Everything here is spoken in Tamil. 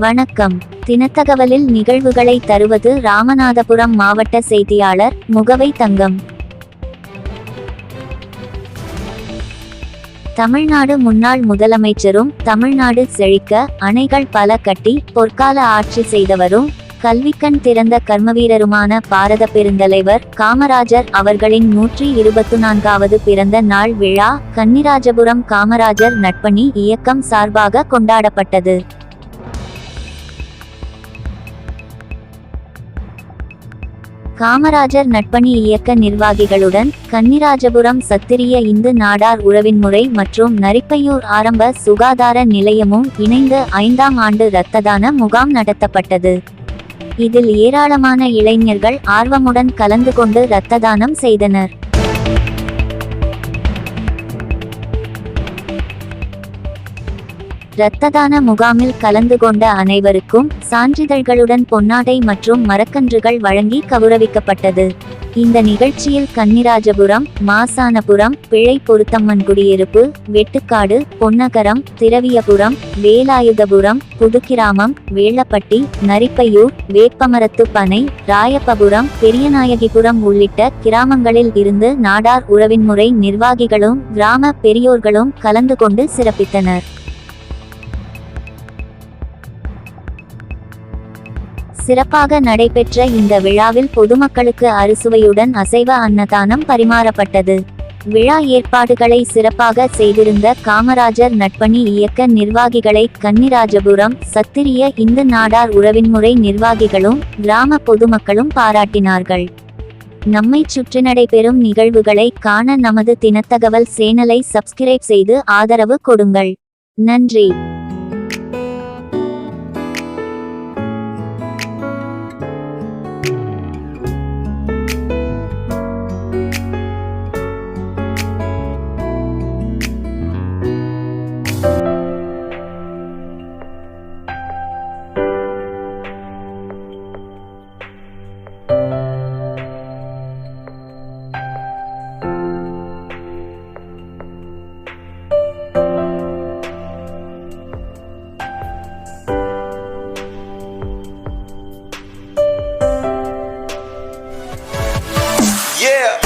வணக்கம். தினத்தகவலில் நிகழ்வுகளை தருவது ராமநாதபுரம் மாவட்ட செய்தியாளர் முகவை தங்கம். தமிழ்நாடு முன்னாள் முதலமைச்சரும் தமிழ்நாடு செழிக்க அணைகள் பல கட்டி பொற்கால ஆட்சி செய்தவரும் கல்விக்கண் திறந்த கர்மவீரருமான பாரத பெருந்தலைவர் காமராஜர் அவர்களின் 124வது பிறந்த நாள் விழா கன்னிராஜபுரம் காமராஜர் நட்பணி இயக்கம் சார்பாக கொண்டாடப்பட்டது. காமராஜர் நட்பணி இயக்க நிர்வாகிகளுடன் கன்னிராஜபுரம் சத்திரிய இந்து நாடார் உறவின்முறை மற்றும் நரிப்பையூர் ஆரம்ப சுகாதார நிலையமும் இணைந்து 5ஆம் ஆண்டு இரத்ததான முகாம் நடத்தப்பட்டது. இதில் ஏராளமான இளைஞர்கள் ஆர்வமுடன் கலந்து கொண்டு இரத்ததானம் செய்தனர். இரத்ததான முகாமில் கலந்து கொண்ட அனைவருக்கும் சான்றிதழ்களுடன் பொன்னாடை மற்றும் மரக்கன்றுகள் வழங்கி கௌரவிக்கப்பட்டது. இந்த நிகழ்ச்சியில் கன்னிராஜபுரம், மாசானபுரம், பிழை பொருத்தம்மன் குடியிருப்பு, வெட்டுக்காடு, பொன்னகரம், திரவியபுரம், வேலாயுதபுரம், புதுக்கிராமம், வேளப்பட்டி, நரிப்பையூர், வேப்பமரத்து பனை, ராயப்பபுரம், பெரியநாயகிபுரம் உள்ளிட்ட கிராமங்களில் இருந்து நாடார் உறவின்முறை நிர்வாகிகளும் கிராம பெரியோர்களும் கலந்து கொண்டு சிறப்பித்தனர். சிறப்பாக நடைபெற்ற இந்த விழாவில் பொதுமக்களுக்கு அறுசுவையுடன் அசைவ அன்னதானம் பரிமாறப்பட்டது. விழா ஏற்பாடுகளை சிறப்பாக செய்திருந்த காமராஜர் நட்பணி இயக்க நிர்வாகிகளை கன்னிராஜபுரம் சத்திரிய இந்து நாடார் உறவின்முறை நிர்வாகிகளும் கிராம பொதுமக்களும் பாராட்டினார்கள். நம்மை சுற்றி நடைபெறும் நிகழ்வுகளை காண நமது தினத்தகவல் சேனலை சப்ஸ்கிரைப் செய்து ஆதரவு கொடுங்கள். நன்றி. Yeah.